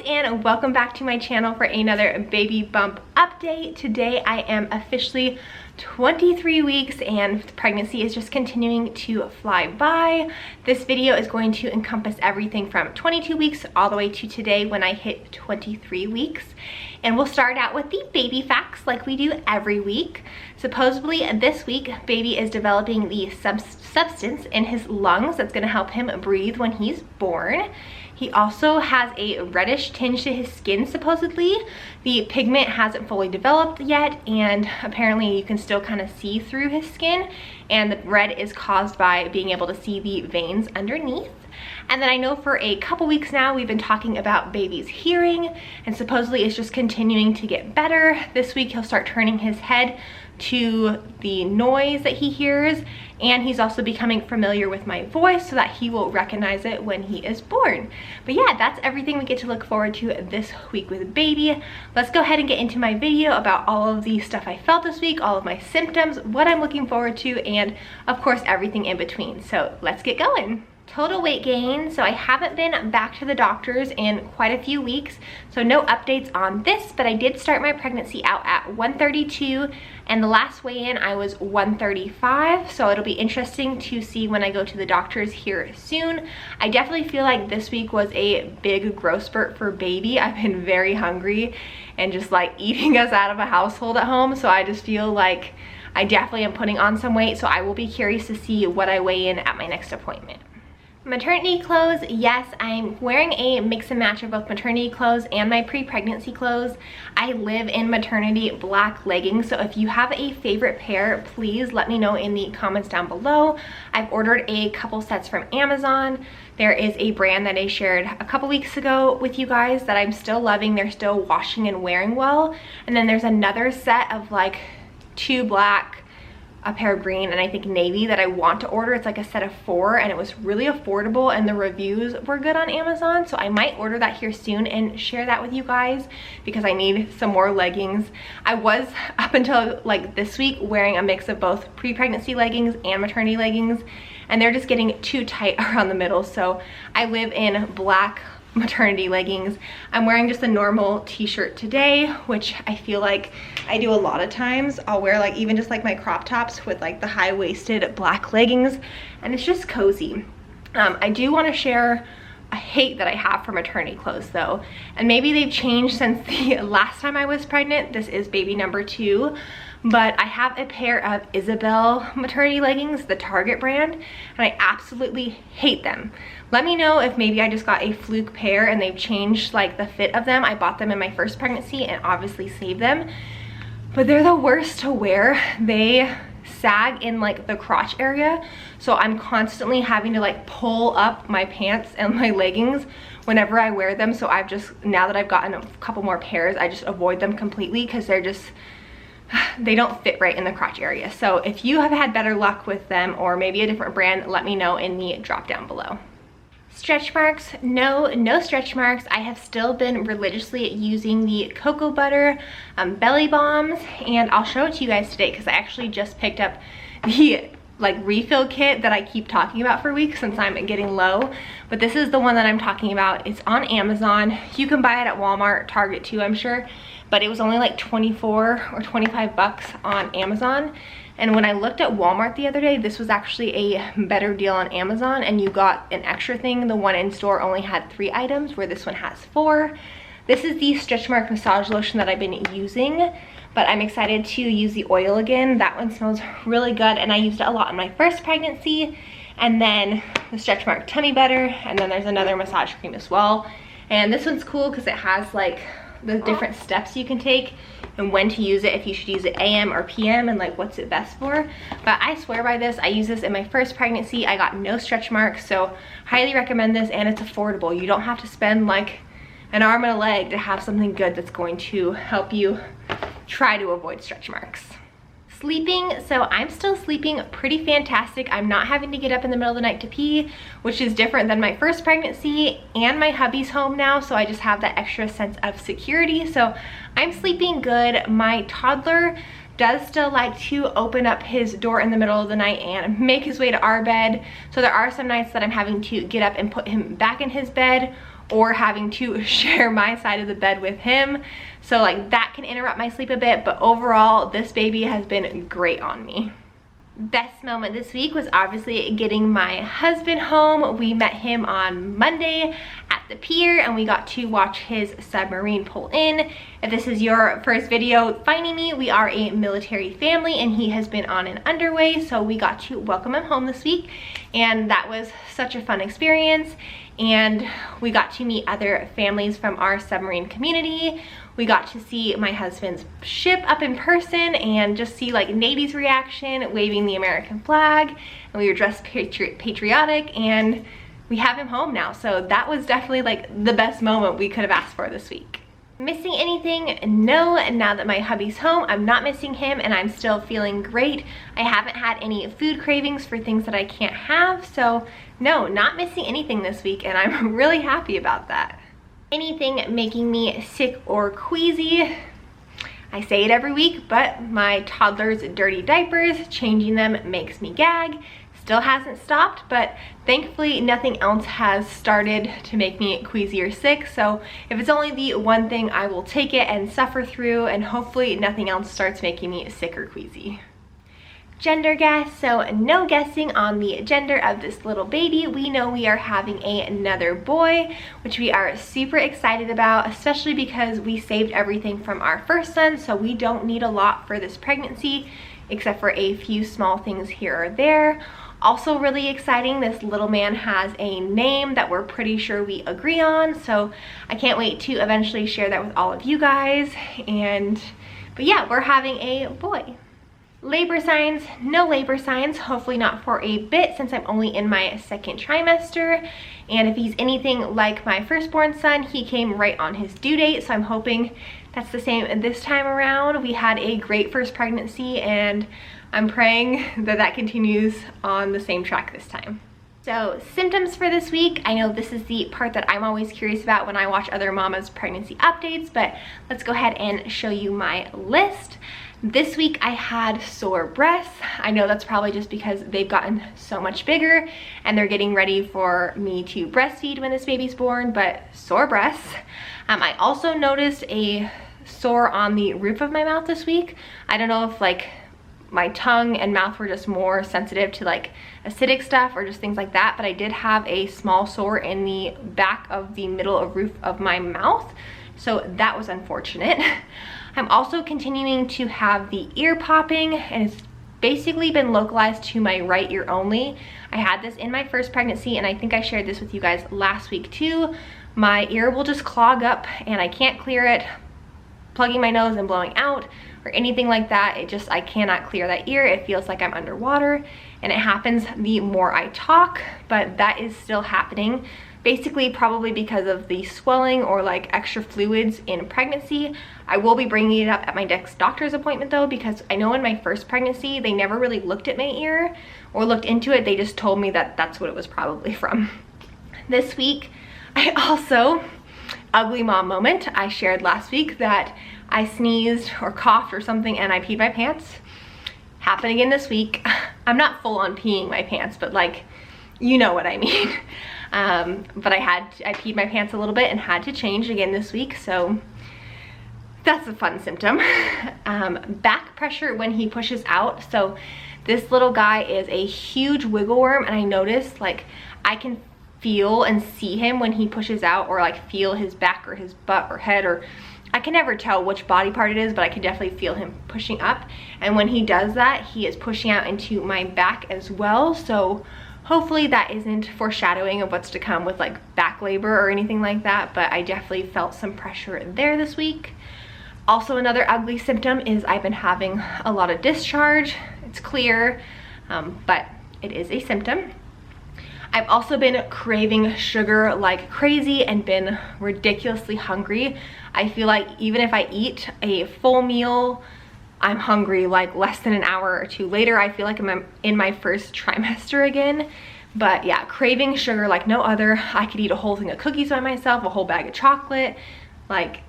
and welcome back to my channel for another baby bump update. Today I am officially 23 weeks and pregnancy is just continuing to fly by. This video is going to encompass everything from 22 weeks all the way to today when I hit 23 weeks. And we'll start out with the baby facts like we do every week. Supposedly this week, baby is developing the substance in his lungs that's gonna help him breathe when he's born. He also has a reddish tinge to his skin, supposedly. The pigment hasn't fully developed yet, and apparently you can still kind of see through his skin, and the red is caused by being able to see the veins underneath. And then I know for a couple weeks now we've been talking about baby's hearing, and supposedly it's just continuing to get better. This week he'll start turning his head to the noise that he hears, and he's also becoming familiar with my voice so that he will recognize it when he is born. But yeah, that's everything we get to look forward to this week with baby. Let's go ahead and get into my video about all of the stuff I felt this week, all of my symptoms, what I'm looking forward to, and of course everything in between. So let's get going. Total weight gain, so I haven't been back to the doctors in quite a few weeks, so no updates on this, but I did start my pregnancy out at 132, and the last weigh-in I was 135, so it'll be interesting to see when I go to the doctors here soon. I definitely feel like this week was a big growth spurt for baby. I've been very hungry and just like eating us out of a household at home, so I just feel like I definitely am putting on some weight, so I will be curious to see what I weigh in at my next appointment. Maternity clothes, yes, I'm wearing a mix and match of both maternity clothes and my pre-pregnancy clothes. I live in maternity black leggings, so if you have a favorite pair, please let me know in the comments down below. I've ordered a couple sets from Amazon. There is a brand that I shared a couple weeks ago with you guys that I'm still loving. They're still washing and wearing well. And then there's another set of like 2 black, a pair of green, and I think navy that I want to order. It's like a set of 4 and it was really affordable and the reviews were good on Amazon, so I might order that here soon and share that with you guys because I need some more leggings. I was up until like this week wearing a mix of both pre-pregnancy leggings and maternity leggings, and they're just getting too tight around the middle, so I live in black maternity leggings. I'm wearing just a normal t-shirt today, which I feel like I do a lot of times. I'll wear like even just like my crop tops with like the high-waisted black leggings, and it's just cozy. I do want to share a hate that I have for maternity clothes though, and maybe they've changed since the last time I was pregnant. This is baby number 2. But I have a pair of Isabel maternity leggings, the Target brand, and I absolutely hate them. Let me know if maybe I just got a fluke pair and they've changed like the fit of them. I bought them in my first pregnancy and obviously saved them, but they're the worst to wear. They sag in like the crotch area, so I'm constantly having to like pull up my pants and my leggings whenever I wear them. So I've just, now that I've gotten a couple more pairs, I just avoid them completely because they're just, they don't fit right in the crotch area. So if you have had better luck with them or maybe a different brand, let me know in the drop down below. Stretch marks, no stretch marks. I have still been religiously using the cocoa butter belly balms, and I'll show it to you guys today because I actually just picked up the like refill kit that I keep talking about for weeks since I'm getting low, but this is the one that I'm talking about. It's on Amazon. You can buy it at Walmart, Target too, I'm sure, but it was only like 24 or 25 bucks on Amazon. And when I looked at Walmart the other day, this was actually a better deal on Amazon, and you got an extra thing. The one in store only had 3 items where this one has 4. This is the stretch mark massage lotion that I've been using, but I'm excited to use the oil again. That one smells really good, and I used it a lot in my first pregnancy. And then the stretch mark tummy butter, and then there's another massage cream as well. And this one's cool because it has like the different steps you can take and when to use it, if you should use it AM or PM, and like what's it best for. But I swear by this. I used this in my first pregnancy. I got no stretch marks, so highly recommend this, and it's affordable. You don't have to spend like an arm and a leg to have something good that's going to help you try to avoid stretch marks. Sleeping, so I'm still sleeping pretty fantastic. I'm not having to get up in the middle of the night to pee, which is different than my first pregnancy, and my hubby's home now, so I just have that extra sense of security. So I'm sleeping good. My toddler does still like to open up his door in the middle of the night and make his way to our bed. So there are some nights that I'm having to get up and put him back in his bed, or having to share my side of the bed with him. So like that can interrupt my sleep a bit, but overall this baby has been great on me. Best moment this week was obviously getting my husband home. We met him on Monday at the pier and we got to watch his submarine pull in. If this is your first video finding me, we are a military family and he has been on an underway, so we got to welcome him home this week and that was such a fun experience. And we got to meet other families from our submarine community. We got to see my husband's ship up in person and just see like Nady's reaction waving the American flag, and we were dressed patriotic, and we have him home now. So that was definitely like the best moment we could have asked for this week. Missing anything? No. And now that my hubby's home, I'm not missing him and I'm still feeling great. I haven't had any food cravings for things that I can't have, so no, not missing anything this week, and I'm really happy about that. Anything making me sick or queasy? I say it every week, but my toddler's dirty diapers, changing them makes me gag. Still hasn't stopped, but thankfully nothing else has started to make me queasy or sick. So if it's only the one thing, I will take it and suffer through, and hopefully nothing else starts making me sick or queasy. Gender guess, so no guessing on the gender of this little baby. We know we are having another boy, which we are super excited about, especially because we saved everything from our first son, so we don't need a lot for this pregnancy except for a few small things here or there. Also really exciting, this little man has a name that we're pretty sure we agree on, so I can't wait to eventually share that with all of you guys. But yeah, we're having a boy. Labor signs, no labor signs, hopefully not for a bit since I'm only in my second trimester. And if he's anything like my firstborn son, he came right on his due date, so I'm hoping that's the same this time around. We had a great first pregnancy and I'm praying that that continues on the same track this time. So symptoms for this week, I know this is the part that I'm always curious about when I watch other mamas' pregnancy updates, but let's go ahead and show you my list. This week I had sore breasts. I know that's probably just because they've gotten so much bigger and they're getting ready for me to breastfeed when this baby's born, but sore breasts. I also noticed a sore on the roof of my mouth this week. I don't know if like my tongue and mouth were just more sensitive to like acidic stuff or just things like that, but I did have a small sore in the back of the middle of roof of my mouth, so that was unfortunate. I'm also continuing to have the ear popping, and it's basically been localized to my right ear only. I had this in my first pregnancy, and I think I shared this with you guys last week too. My ear will just clog up and I can't clear it, plugging my nose and blowing out or anything like that. I cannot clear that ear. It feels like I'm underwater, and it happens the more I talk, but that is still happening. Basically probably because of the swelling or like extra fluids in pregnancy. I will be bringing it up at my next doctor's appointment though, because I know in my first pregnancy they never really looked at my ear or looked into it. They just told me that that's what it was probably from. This week I also, ugly mom moment, I shared last week that I sneezed or coughed or something and I peed my pants. Happened again this week. I'm not full on peeing my pants, but like, you know what I mean. But I peed my pants a little bit and had to change again this week, so that's a fun symptom. Back pressure when he pushes out. So this little guy is a huge wiggle worm, and I noticed like I can feel and see him when he pushes out, or like feel his back or his butt or head, or I can never tell which body part it is, but I can definitely feel him pushing up. And when he does that, he is pushing out into my back as well. So hopefully that isn't foreshadowing of what's to come with like back labor or anything like that, but I definitely felt some pressure there this week. Also, another ugly symptom is I've been having a lot of discharge. It's clear, but it is a symptom. I've also been craving sugar like crazy and been ridiculously hungry. I feel like even if I eat a full meal, I'm hungry like less than an hour or two later. I feel like I'm in my first trimester again. But yeah, craving sugar like no other. I could eat a whole thing of cookies by myself, a whole bag of chocolate. Like,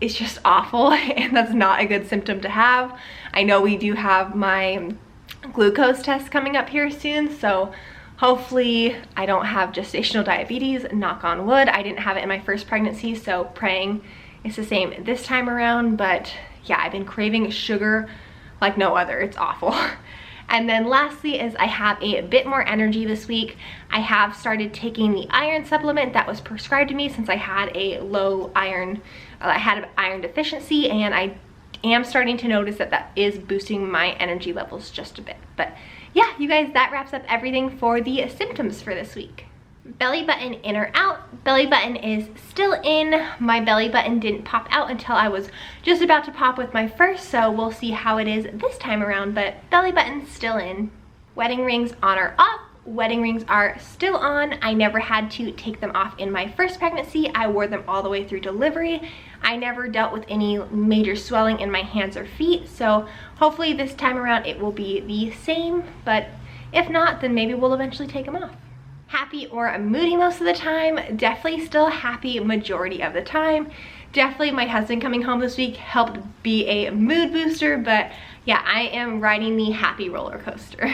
it's just awful, and that's not a good symptom to have. I know we do have my glucose test coming up here soon, so hopefully I don't have gestational diabetes, knock on wood. I didn't have it in my first pregnancy, so praying it's the same this time around. But yeah, I've been craving sugar like no other. It's awful. And then lastly is I have a bit more energy this week. I have started taking the iron supplement that was prescribed to me since I had a low iron, I had an iron deficiency, and I am starting to notice that that is boosting my energy levels just a bit. But yeah, you guys, that wraps up everything for the symptoms for this week. Belly button in or out? Belly button is still in. My belly button didn't pop out until I was just about to pop with my first, so we'll see how it is this time around, but belly button's still in. Wedding rings on or off? Wedding rings are still on. I never had to take them off in my first pregnancy. I wore them all the way through delivery. I never dealt with any major swelling in my hands or feet, so hopefully this time around it will be the same, but if not, then maybe we'll eventually take them off. Happy or moody most of the time? Definitely still happy majority of the time. Definitely my husband coming home this week helped be a mood booster, but yeah, I am riding the happy roller coaster.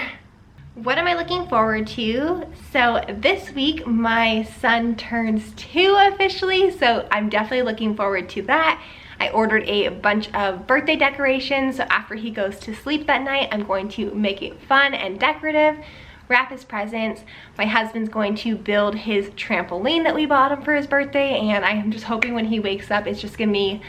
What am I looking forward to? So this week my son turns 2 officially, so I'm definitely looking forward to that. I ordered a bunch of birthday decorations, so after he goes to sleep that night, I'm going to make it fun and decorative, wrap his presents. My husband's going to build his trampoline that we bought him for his birthday, and I'm just hoping when he wakes up it's just gonna be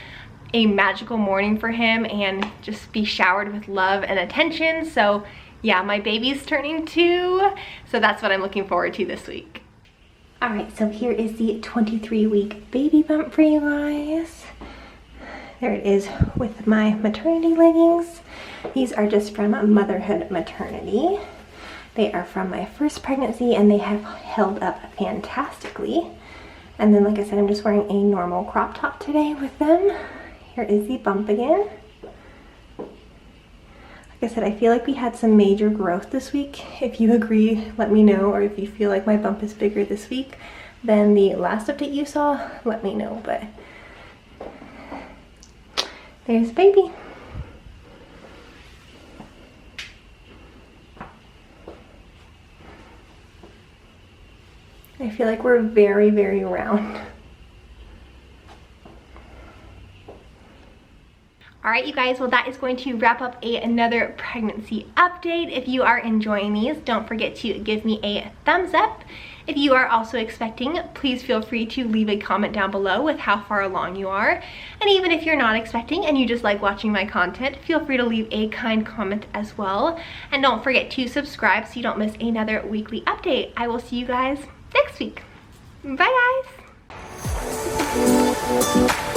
a magical morning for him and just be showered with love and attention. So yeah, my baby's turning 2, so that's what I'm looking forward to this week. All right, so here is the 23-week baby bump for you guys. There it is with my maternity leggings. These are just from Motherhood Maternity. They are from my first pregnancy and they have held up fantastically. And then like I said, I'm just wearing a normal crop top today with them. Here is the bump again. Like I said, I feel like we had some major growth this week. If you agree, let me know, or if you feel like my bump is bigger this week than the last update you saw, let me know. But there's baby. I feel like we're very, very round. All right, you guys, well, that is going to wrap up another pregnancy update. If you are enjoying these, don't forget to give me a thumbs up. If you are also expecting, please feel free to leave a comment down below with how far along you are. And even if you're not expecting and you just like watching my content, feel free to leave a kind comment as well. And don't forget to subscribe so you don't miss another weekly update. I will see you guys next week. Bye, guys.